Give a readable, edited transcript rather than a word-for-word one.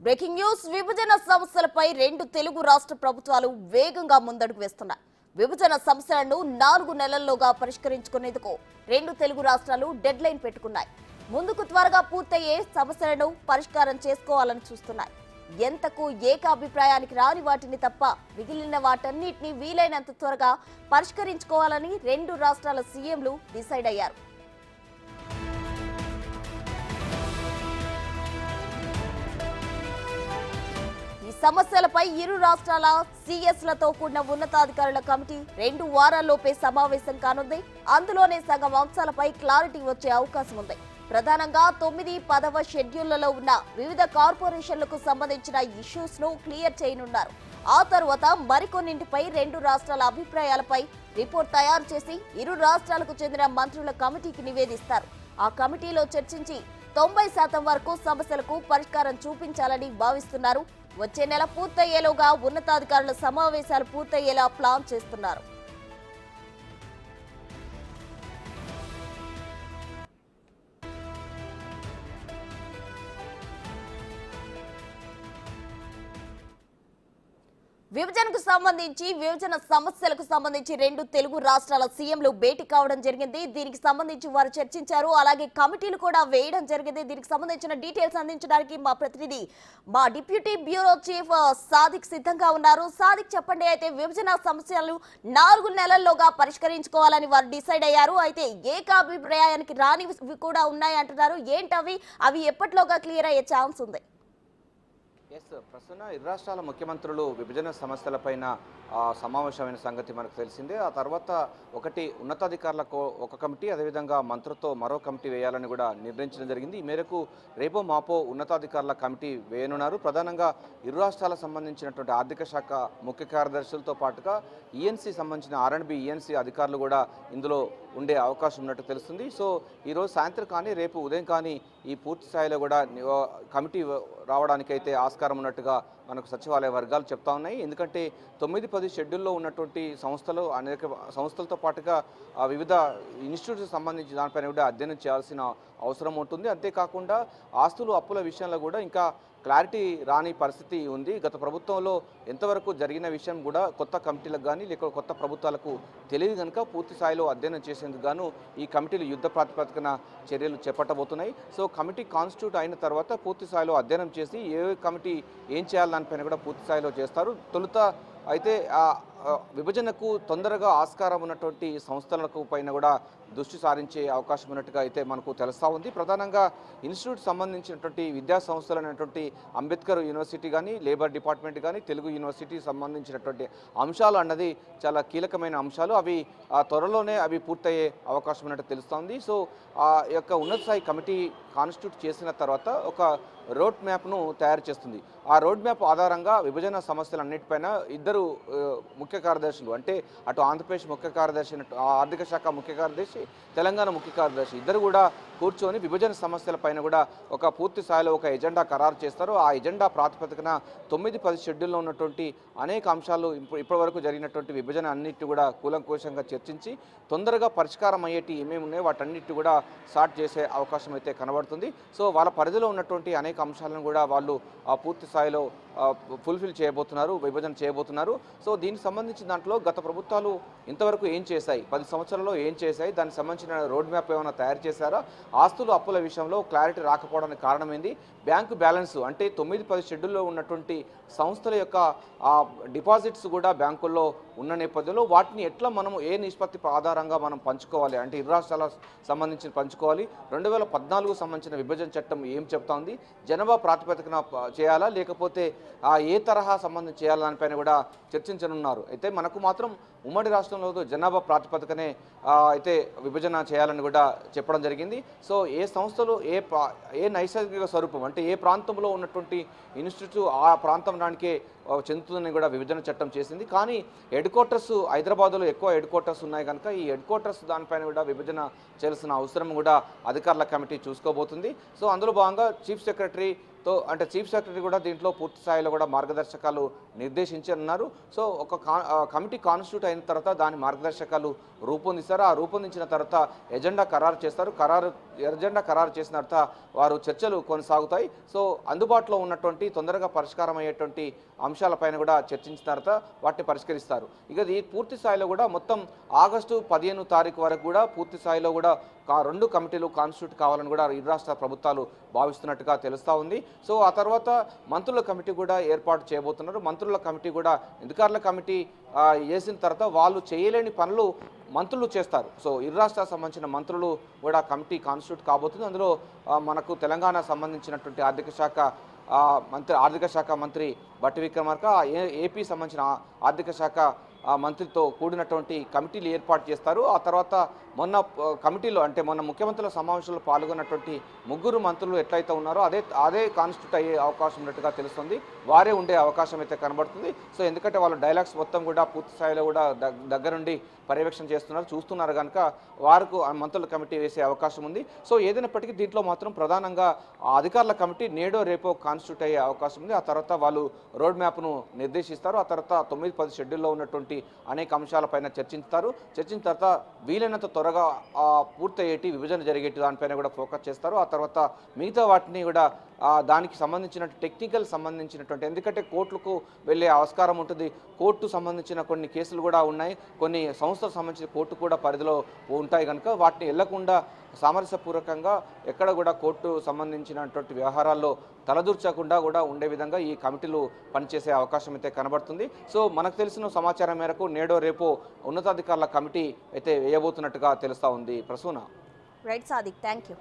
Breaking news విభజన సమస్యలపై రెండు తెలుగు రాష్ట్ర ప్రభుత్వాలు వేగంగా ముందడుగు వేస్తున్నాయి. విభజన సమస్యలను 4 నెలల్లోగా పరిష్కరించుకునేందుకు రెండు తెలుగు రాష్ట్రాలు డెడ్ లైన్ పెట్టుకున్నాయి. ముందుకు త్వరగా పూర్తయ్యే సమస్యలను పరిష్కారం చేసుకోవాలని చూస్తున్నాయి. ఎంతకు ఏకాభిప్రాయానికి రాని వాటిని తప్ప మిగిలిన వాటన్నిటిని వీలైనంత త్వరగా పరిష్కరించుకోవాలని రెండు రాష్ట్రాల సీఎంలు డిసైడ్ అయ్యారు. సమస్యలపై ఇరు రాష్ట్రాల సీఎస్లతో కూడిన ఉన్నతాధికారుల కమిటీ 2 వారాల్లోపే సమావేశం కానుంది. అందులోనే సగం అంశాలపై క్లారిటీ వచ్చే అవకాశం ఉంది. ప్రధానంగా 9, 10వ షెడ్యూళ్లలో ఉన్న వివిధ కార్పొరేషన్లకు సంబంధించిన ఇష్యూస్ ను క్లియర్ చేయనున్నారు. ఆ తర్వాత మరికొన్నింటిపై రెండు రాష్ట్రాల అభిప్రాయాలపై రిపోర్ట్ తయారు చేసి ఇరు రాష్ట్రాలకు చెందిన మంత్రుల కమిటీకి నివేదిస్తారు. ఆ కమిటీలో చర్చించి 90% వరకు సమస్యలకు పరిష్కారం చూపించాలని భావిస్తున్నారు. వచ్చే నెల పూర్తయ్యేలోగా ఉన్నతాధికారుల సమావేశాలు పూర్తయ్యేలా ప్లాన్ చేస్తున్నారు. విభజన సమస్యలకు సంబంధించి రెండు తెలుగు రాష్ట్రాల సీఎంలు భేటీ కావడం జరిగింది. దీనికి సంబంధించి వారు చర్చించారు. అలాగే కమిటీలు కూడా వేయడం జరిగింది. దీనికి సంబంధించిన డీటెయిల్స్ అందించడానికి మా ప్రతినిధి, మా డిప్యూటీ బ్యూరో చీఫ్ సాదిక్ సిద్ధంగా ఉన్నారు. సాదిక్, చెప్పండి. అయితే విభజన సమస్యలు 4 నెలల్లోగా పరిష్కరించుకోవాలని వారు డిసైడ్ అయ్యారు. అయితే ఏకాభిప్రాయానికి రానివి కూడా ఉన్నాయి అంటున్నారు. ఏంటవి? అవి ఎప్పటిలోగా క్లియర్ అయ్యే ఛాన్స్ ఉంది? ప్రస్తుతం ఇరు రాష్ట్రాల ముఖ్యమంత్రులు విభజన సమస్యలపైన సమావేశమైన సంగతి మనకు తెలిసిందే. ఆ తర్వాత ఒకటి ఉన్నతాధికారులకు ఒక కమిటీ, అదేవిధంగా మంత్రులతో మరో కమిటీ వేయాలని కూడా నిర్ణయించడం జరిగింది. ఈ మేరకు రేపో మాపో ఉన్నతాధికారుల కమిటీ వేయనున్నారు. ప్రధానంగా ఇరు రాష్ట్రాలకు సంబంధించినటువంటి ఆర్థిక శాఖ ముఖ్య కార్యదర్శులతో పాటుగా ఈఎన్సీ సంబంధించిన R&B ఈఎన్సీ అధికారులు కూడా ఇందులో ఉండే అవకాశం ఉన్నట్టు తెలుస్తుంది. సో ఈరోజు సాయంత్రం కానీ రేపు ఉదయం కానీ ఈ పూర్తి స్థాయిలో కూడా కమిటీ రావడానికైతే ఆస్కారం ఉన్నట్టుగా మనకు సచివాలయ వర్గాలు చెప్తా ఉన్నాయి. ఎందుకంటే 9, 10 షెడ్యూల్లో ఉన్నటువంటి సంస్థలు అనేక సంస్థలతో పాటుగా వివిధ ఇన్స్టిట్యూట్స్కి సంబంధించి దానిపైన కూడా అధ్యయనం చేయాల్సిన అవసరం ఉంటుంది. అంతేకాకుండా ఆస్తులు అప్పుల విషయంలో కూడా ఇంకా క్లారిటీ రాని పరిస్థితి ఉంది. గత ప్రభుత్వంలో ఎంతవరకు జరిగిన విషయం కూడా కొత్త కమిటీలకు కానీ లేక కొత్త ప్రభుత్వాలకు తెలియదు కనుక పూర్తి స్థాయిలో అధ్యయనం చేసేందుకు గాను ఈ కమిటీలు యుద్ధ ప్రాతిపదికన చర్యలు చేపట్టబోతున్నాయి. సో కమిటీ కాన్స్టిట్యూట్ అయిన తర్వాత పూర్తి స్థాయిలో అధ్యయనం చేసి ఏ కమిటీ ఏం చేయాలి దానిపైన కూడా పూర్తి స్థాయిలో చేస్తారు. తొలుత అయితే విభజనకు తొందరగా ఆస్కారం ఉన్నటువంటి సంస్థలకు పైన కూడా దృష్టి సారించే అవకాశం ఉన్నట్టుగా అయితే మనకు తెలుస్తూ ఉంది. ప్రధానంగా ఇన్స్టిట్యూట్ సంబంధించినటువంటి విద్యా సంస్థలు అనేటువంటి అంబేద్కర్ యూనివర్సిటీ కానీ, లేబర్ డిపార్ట్మెంట్ కానీ, తెలుగు యూనివర్సిటీ సంబంధించినటువంటి అంశాలు అన్నది చాలా కీలకమైన అంశాలు. అవి త్వరలోనే అవి పూర్తయ్యే అవకాశం ఉన్నట్టు తెలుస్తోంది. సో ఆ యొక్క ఉన్నత స్థాయి కమిటీ కాన్స్టిట్యూట్ చేసిన తర్వాత ఒక రోడ్ మ్యాప్ను తయారు చేస్తుంది. ఆ రోడ్ మ్యాప్ ఆధారంగా విభజన సమస్యలన్నిటిపైన ఇద్దరు ముఖ్య కార్యదర్శులు, అంటే అటు ఆంధ్రప్రదేశ్ ముఖ్య కార్యదర్శి, ఆర్థిక శాఖ ముఖ్య కార్యదర్శి, తెలంగాణ ముఖ్య కార్యదర్శి ఇద్దరు కూడా కూర్చొని విభజన సమస్యలపైన కూడా ఒక పూర్తి స్థాయిలో ఒక ఎజెండా ఖరారు చేస్తారు. ఆ ఎజెండా ప్రాతిపదికన 9, 10 షెడ్యూల్లో ఉన్నటువంటి అనేక అంశాలు ఇప్పటివరకు జరిగినటువంటి విభజన అన్నిటి కూడా కూలంకోశంగా చర్చించి తొందరగా పరిష్కారం అయ్యేటి ఏమేమి ఉన్నాయో వాటన్నిటి కూడా స్టార్ట్ చేసే అవకాశం అయితే కనబడుతుంది. సో వాళ్ళ పరిధిలో ఉన్నటువంటి అనేక అంశాలను కూడా వాళ్ళు పూర్తి స్థాయిలో ఫుల్ఫిల్ చేయబోతున్నారు, విభజన చేయబోతున్నారు. సో దీనికి సంబంధించిన దాంట్లో గత ప్రభుత్వాలు ఇంతవరకు ఏం చేశాయి, 10 సంవత్సరాల్లో ఏం చేశాయి, దానికి సంబంధించిన రోడ్ మ్యాప్ ఏమైనా తయారు చేశారా, ఆస్తులు అప్పుల విషయంలో క్లారిటీ రాకపోవడానికి కారణం ఏంది, బ్యాంకు బ్యాలెన్స్ అంటే 9, 10 షెడ్యూల్లో ఉన్నటువంటి సంస్థల యొక్క డిపాజిట్స్ కూడా బ్యాంకుల్లో ఉన్న నేపథ్యంలో వాటిని ఎట్లా మనం ఏ నిష్పత్తి ఆధారంగా మనం పంచుకోవాలి, అంటే ఇరు రాష్ట్రాలకు సంబంధించి పంచుకోవాలి, 2014 సంబంధించిన విభజన చట్టం ఏం చెప్తా ఉంది, జనాభా ప్రాతిపదికన చేయాలా లేకపోతే ఏ తరహా సంబంధం చేయాలా దానిపైన కూడా చర్చించనున్నారు. అయితే మనకు మాత్రం ఉమ్మడి రాష్ట్రంలో జనాభా ప్రాతిపదికనే అయితే విభజన చేయాలని కూడా చెప్పడం జరిగింది. సో ఏ సంస్థలు ఏ నైసర్గిక స్వరూపం అంటే ఏ ప్రాంతంలో ఉన్నటువంటి ఇన్స్టిట్యూట్ ఆ ప్రాంతానికే చెందుతుందని కూడా విభజన చట్టం చేసింది. కానీ హెడ్ క్వార్టర్స్ హైదరాబాద్లో ఎక్కువ హెడ్ క్వార్టర్స్ ఉన్నాయి కనుక ఈ హెడ్ క్వార్టర్స్ దానిపైన కూడా విభజన చేయాల్సిన అవసరం కూడా అధికారుల కమిటీ చూసుకోబోతుంది. సో అందులో భాగంగా చీఫ్ సెక్రటరీ తో అంటే చీఫ్ సెక్రటరీ కూడా దీంట్లో పూర్తి స్థాయిలో కూడా మార్గదర్శకాలు నిర్దేశించనున్నారు. సో ఒక కమిటీ కాన్స్టిట్యూట్ అయిన తర్వాత దాని మార్గదర్శకాలు రూపొందిస్తారు. ఆ రూపొందించిన తర్వాత ఎజెండా ఖరారు చేస్తారు. ఎజెండా ఖరారు చేసిన తర్వాత వారు చర్చలు కొనసాగుతాయి. సో అందుబాటులో ఉన్నటువంటి తొందరగా పరిష్కారం అయ్యేటువంటి అంశాలపైన కూడా చర్చించిన తర్వాత వాటిని పరిష్కరిస్తారు. ఇక ఇది పూర్తి స్థాయిలో కూడా మొత్తం ఆగస్టు 15 తారీఖు వరకు కూడా పూర్తి స్థాయిలో కూడా 2 కమిటీలు కాన్స్టిట్యూట్ కావాలని కూడా ఇరు రాష్ట్ర ప్రభుత్వాలు భావిస్తున్నట్టుగా తెలుస్తూ ఉంది. సో ఆ తర్వాత మంత్రుల కమిటీ కూడా ఏర్పాటు చేయబోతున్నారు. మంత్రుల కమిటీ కూడా అధికారుల కమిటీ వేసిన తర్వాత వాళ్ళు చేయలేని పనులు మంత్రులు చేస్తారు. సో ఇరు రాష్ట్రాలకు సంబంధించిన మంత్రులు కూడా కమిటీ కాన్స్టిట్యూట్ కాబోతుంది. అందులో మనకు తెలంగాణ సంబంధించినటువంటి ఆర్థిక శాఖ మంత్రి బట్టి విక్రమార్క, ఏపీ సంబంధించిన ఆర్థిక శాఖ మంత్రితో కూడినటువంటి కమిటీలు ఏర్పాటు చేస్తారు. ఆ తర్వాత మొన్న కమిటీలో అంటే మొన్న ముఖ్యమంత్రుల సమావేశంలో పాల్గొన్నటువంటి 3 మంత్రులు ఎట్లయితే ఉన్నారో అదే కాన్స్టిట్యూట్ అయ్యే అవకాశం ఉన్నట్టుగా తెలుస్తుంది. వారే ఉండే అవకాశం అయితే కనబడుతుంది. సో ఎందుకంటే వాళ్ళు డైలాగ్స్ మొత్తం కూడా పూర్తి స్థాయిలో కూడా దగ్గరుండి పర్యవేక్షణ చూస్తున్నారు కనుక వారికి మంత్రుల కమిటీ వేసే అవకాశం ఉంది. సో ఏదైనప్పటికీ దీంట్లో మాత్రం ప్రధానంగా అధికారుల కమిటీ నేడో రేపో కాన్స్టిట్యూట్ అయ్యే అవకాశం ఉంది. ఆ తర్వాత వాళ్ళు రోడ్ మ్యాప్ను నిర్దేశిస్తారు. ఆ తర్వాత 9-10 షెడ్యూల్లో ఉన్నటువంటి అనేక అంశాలపైన చర్చించిన తర్వాత వీలైనంత త్వరగా పూర్తయ్యేటి విభజన జరిగేటి దానిపైన కూడా ఫోకస్ చేస్తారు. ఆ తర్వాత మిగతా వాటిని కూడా దానికి సంబంధించినటువంటి ఎందుకంటే కోర్టులకు వెళ్ళే ఆస్కారం ఉంటుంది. కోర్టు సంబంధించిన కొన్ని కేసులు కూడా ఉన్నాయి. కొన్ని సంస్థలకు సంబంధించిన కోర్టు కూడా పరిధిలో ఉంటాయి కనుక వాటిని వెళ్లకుండా సామరస్యపూర్వకంగా ఎక్కడ కూడా కోర్టు సంబంధించినటువంటి వ్యవహారాల్లో తలదూర్చకుండా కూడా ఉండే విధంగా ఈ కమిటీలు పనిచేసే అవకాశం అయితే కనబడుతుంది. సో మనకు తెలిసిన సమాచారం మేరకు నేడో రేపో ఉన్నతాధికారుల కమిటీ అయితే వేయబోతున్నట్టుగా తెలుస్తూ ఉంది. Prasuna. Right Sadiq, thank you.